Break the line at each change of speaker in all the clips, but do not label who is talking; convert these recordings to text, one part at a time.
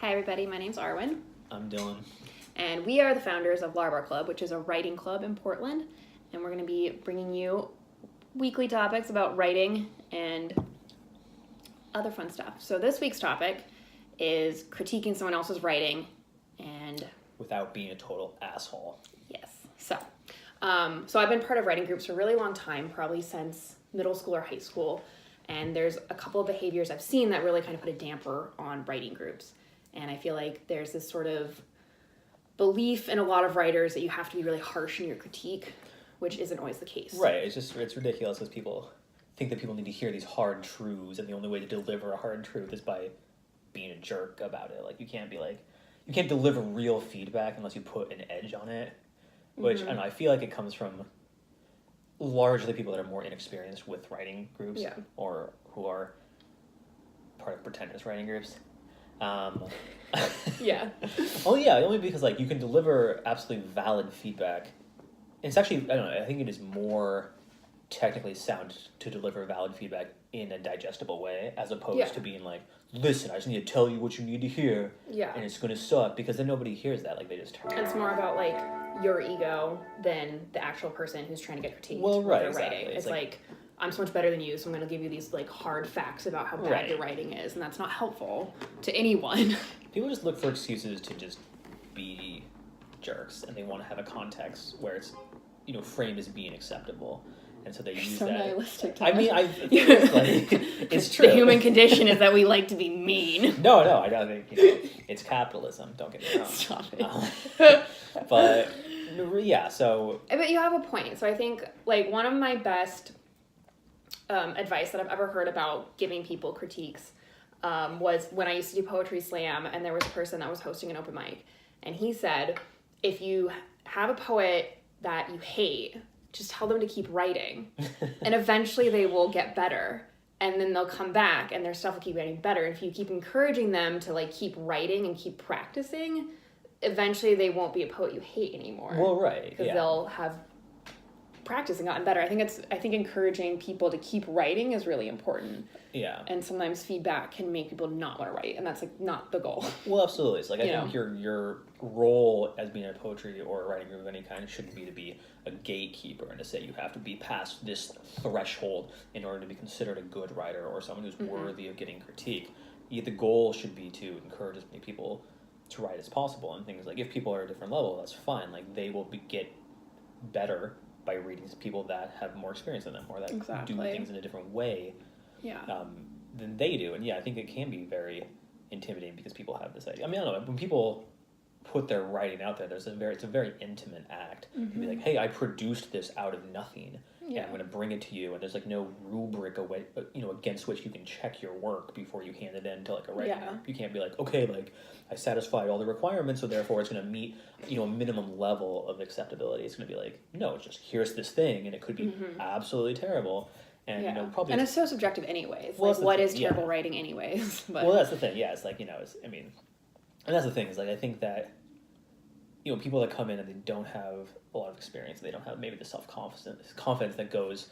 Hi everybody, my name's Arwyn.
I'm Dylan.
And we are the founders of Larbar Club, which is a writing club in Portland. And we're going to be bringing you weekly topics about writing and other fun stuff. So this week's topic is critiquing someone else's writing and...
Without being a total asshole.
Yes. So I've been part of writing groups for a really long time, probably since middle school or high school. And there's a couple of behaviors I've seen that really kind of put a damper on writing groups. And I feel like there's this sort of belief in a lot of writers that you have to be really harsh in your critique, which isn't always the case.
Right. It's ridiculous because people think that people need to hear these hard truths, and the only way to deliver a hard truth is by being a jerk about it. Like, you can't deliver real feedback unless you put an edge on it, which, I don't know, I feel like it comes from largely people that are more inexperienced with writing groups, or who are part of pretentious writing groups.
Yeah.
Oh yeah, only because like you can deliver absolutely valid feedback. It's actually, I don't know, I think it is more technically sound to deliver valid feedback in a digestible way as opposed to being like, listen, I just need to tell you what you need to hear. Yeah. And it's going to suck, because then nobody hears that. Like, they just turn.
It's more about like your ego than the actual person who's trying to get critiqued.
Well, right,
they're
exactly.
writing. It's like, I'm so much better than you, so I'm going to give you these like hard facts about how bad your writing is, and that's not helpful to anyone.
People just look for excuses to just be jerks, and they want to have a context where it's, you know, framed as being acceptable. And so they use
so
that.
Nihilistic.
I mean, it's true.
The human condition is that we like to be mean.
No, I don't think, it's capitalism. Don't get me wrong.
Stop it.
But yeah, so.
But you have a point. So I think like one of my best advice that I've ever heard about giving people critiques was when I used to do Poetry Slam, and there was a person that was hosting an open mic, and he said, if you have a poet that you hate, just tell them to keep writing, and eventually they will get better, and then they'll come back and their stuff will keep getting better. And if you keep encouraging them to like keep writing and keep practicing, eventually they won't be a poet you hate anymore.
Well, right,
because they'll have practiced and gotten better. I think encouraging people to keep writing is really important. Yeah. And sometimes feedback can make people not want to write, and that's like not the goal.
Well, absolutely. It's like, I think your role as being a poetry or a writing group of any kind shouldn't be to be a gatekeeper and to say you have to be past this threshold in order to be considered a good writer or someone who's worthy of getting critique. The goal should be to encourage as many people to write as possible, and things like, if people are at a different level, that's fine. Like, they will get better by reading to people that have more experience than them, or that do things in a different way than they do. And I think it can be very intimidating because people have this idea. I mean, I don't know, when people put their writing out there, it's a very intimate act to be like, hey, I produced this out of nothing, and I'm going to bring it to you, and there's like no rubric away, against which you can check your work before you hand it in to like a writing group. You can't be like, okay, like I satisfied all the requirements, so therefore it's going to meet a minimum level of acceptability. It's going to be like, no, it's just here's this thing, and it could be absolutely terrible. And probably,
and it's so subjective anyways. Well, like, what is terrible writing anyways? But.
Well, that's the thing. Yeah, it's like, and that's the thing, is like, I think that people that come in and they don't have a lot of experience, they don't have maybe the confidence that goes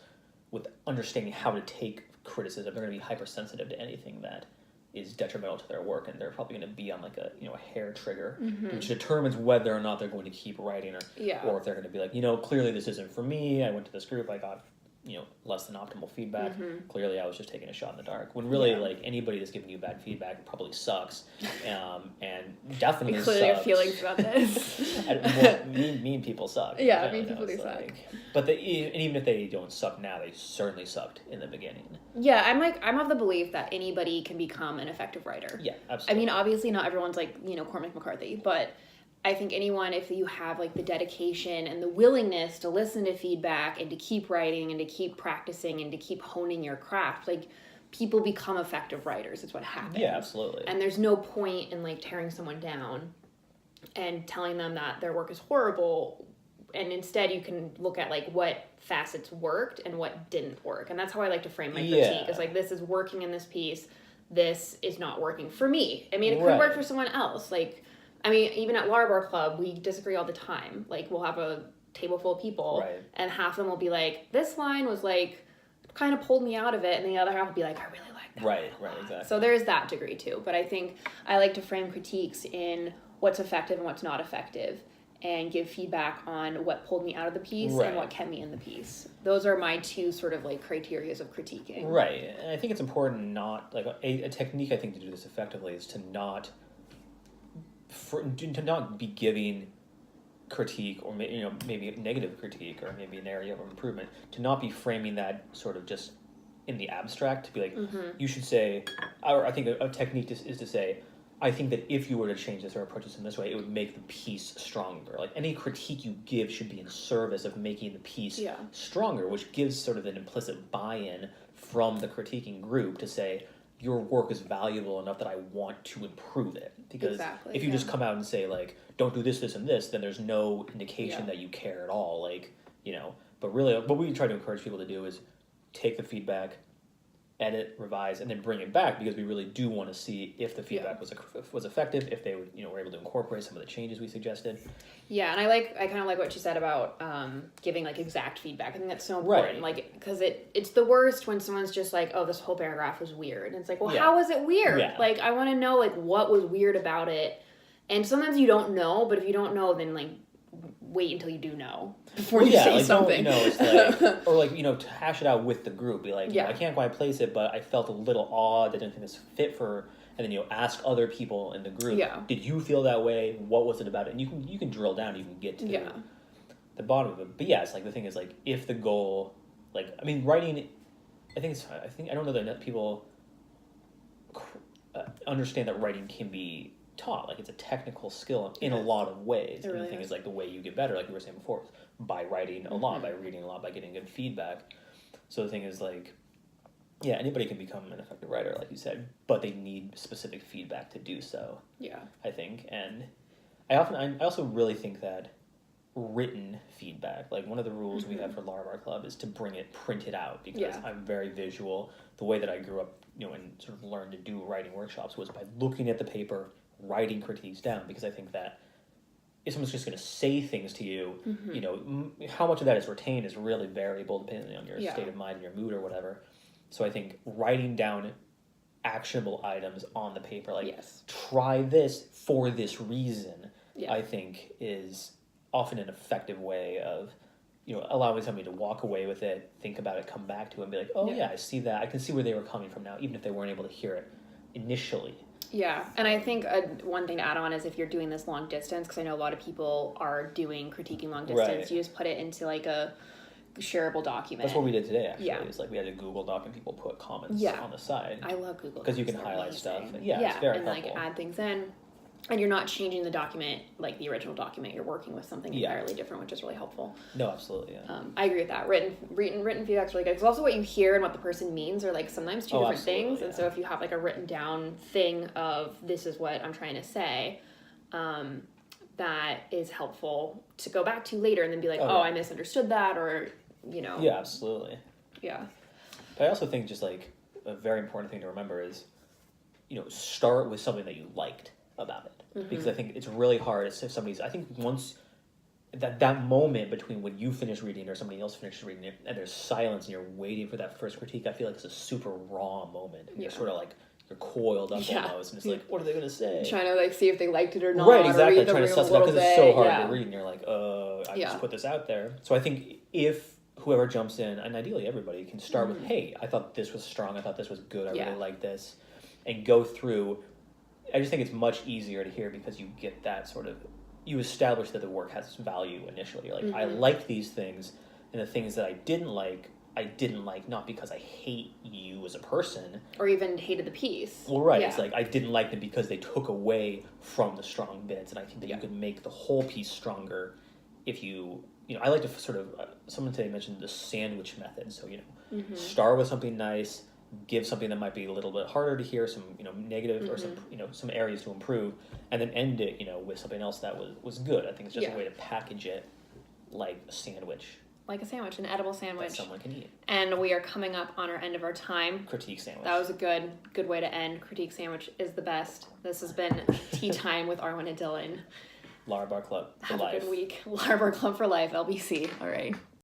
with understanding how to take criticism. They're going to be hypersensitive to anything that is detrimental to their work, and they're probably going to be on like a hair trigger, which determines whether or not they're going to keep writing, or if they're going to be like, clearly this isn't for me. I went to this group, I got less than optimal feedback. Clearly I was just taking a shot in the dark. When really, like, anybody that's giving you bad feedback probably sucks, and definitely
clearly
sucks.
Your feelings about this.
mean people suck.
Yeah, mean people do suck.
But and even if they don't suck now, they certainly sucked in the beginning.
Yeah, I'm of the belief that anybody can become an effective writer.
Yeah, absolutely.
I mean, obviously not everyone's like, Cormac McCarthy, but I think anyone, if you have like the dedication and the willingness to listen to feedback and to keep writing and to keep practicing and to keep honing your craft, like, people become effective writers. It's what happens.
Yeah, absolutely.
And there's no point in like tearing someone down and telling them that their work is horrible. And instead you can look at like what facets worked and what didn't work. And that's how I like to frame my critique. It's like, this is working in this piece. This is not working for me. I mean, it could work for someone else. Like, I mean, even at Larbar Club, we disagree all the time. Like, we'll have a table full of people, and half of them will be like, this line was like, kind of pulled me out of it, and the other half will be like, I really like
Right, exactly.
So there's that degree too. But I think I like to frame critiques in what's effective and what's not effective, and give feedback on what pulled me out of the piece and what kept me in the piece. Those are my two sort of like criterias of critiquing.
Right, and I think it's important not, like, a technique I think to do this effectively is to not be giving critique, or maybe negative critique, or maybe an area of improvement, to not be framing that sort of just in the abstract, to be like, you should say, or I think a technique is to say, I think that if you were to change this or approach this in this way, it would make the piece stronger. Like, any critique you give should be in service of making the piece stronger, which gives sort of an implicit buy-in from the critiquing group to say, your work is valuable enough that I want to improve it. Because if you just come out and say, like, don't do this, this, and this, then there's no indication that you care at all. Like, but really what we try to encourage people to do is take the feedback, edit, revise, and then bring it back, because we really do want to see if the feedback was effective, if they were able to incorporate some of the changes we suggested.
Yeah, and I kind of like what you said about giving like exact feedback. I think that's so important, like, because it's the worst when someone's just like, oh, this whole paragraph was weird, and it's like, well, how was it weird? Like, I want to know like what was weird about it, and sometimes you don't know, but if you don't know, then like wait until you do know before you say something.
It's like, or like, to hash it out with the group. Be like, I can't quite place it, but I felt a little odd. I didn't think this fit for. And then ask other people in the group. Did you feel that way? What was it about it? And you can drill down. You can get to the bottom of it. But it's like, the thing is, like, if the goal, like, I mean, writing. I don't know that people understand that writing can be taught. Like, it's a technical skill in a lot of ways. And the thing is, like, the way you get better, like you were saying before, by writing a lot, by reading a lot, by getting good feedback. So the thing is, like, anybody can become an effective writer, like you said, but they need specific feedback to do so. Yeah, I think, and I also really think that written feedback, like one of the rules we have for Larabar Club, is to bring it printed out, because I'm very visual. The way that I grew up, and sort of learned to do writing workshops was by looking at the paper, writing critiques down, because I think that if someone's just going to say things to you, how much of that is retained is really variable depending on your state of mind and your mood or whatever. So I think writing down actionable items on the paper, like try this for this reason, I think is often an effective way of, allowing somebody to walk away with it, think about it, come back to it, and be like, oh I see that. I can see where they were coming from now, even if they weren't able to hear it initially. Yeah, and I think one thing to add on is if you're doing this long distance, because I know a lot of people are doing critiquing long distance, you just put it into like a shareable document. That's what we did today, actually. It was like we had a Google Doc and people put comments on the side. I love Google Docs. Because you can highlight stuff. And it's very helpful. And like add things in. And you're not changing the document like the original document. You're working with something entirely different, which is really helpful. No, absolutely, I agree with that. Written feedback's really good. It's also what you hear and what the person means are like sometimes two different things. And so if you have like a written down thing of this is what I'm trying to say, that is helpful to go back to later and then be like, I misunderstood that, or, Yeah, absolutely. Yeah. But I also think just like a very important thing to remember is, start with something that you liked about it. Because I think it's really hard if somebody's, I think once that moment between when you finish reading or somebody else finishes reading it and there's silence and you're waiting for that first critique, I feel like it's a super raw moment. You're sort of like, you're coiled up almost, and it's like, what are they going to say? Trying to like see if they liked it or not. Right, exactly. Trying to suss it out because it's so hard to read, and you're like, I just put this out there. So I think if whoever jumps in, and ideally everybody, can start with, hey, I thought this was strong, I thought this was good, I really like this, and go through. I just think it's much easier to hear because you get that sort of, you establish that the work has value initially. You're like, I like these things, and the things that I didn't like not because I hate you as a person. Or even hated the piece. Well, right. It's like, I didn't like them because they took away from the strong bits, and I think that you could make the whole piece stronger if you, I like to sort of, someone today mentioned the sandwich method. So, start with something nice, give something that might be a little bit harder to hear, some negative or some some areas to improve, and then end it with something else that was good. I think it's just a way to package it like a sandwich, an edible sandwich that someone can eat. And we are coming up on our end of our time. Critique sandwich. That was a good way to end. Critique sandwich is the best. This has been Tea Time with Arwyn and Dylan. Larabar Club for life. Have a good week. Larabar Club for life. LBC. All right.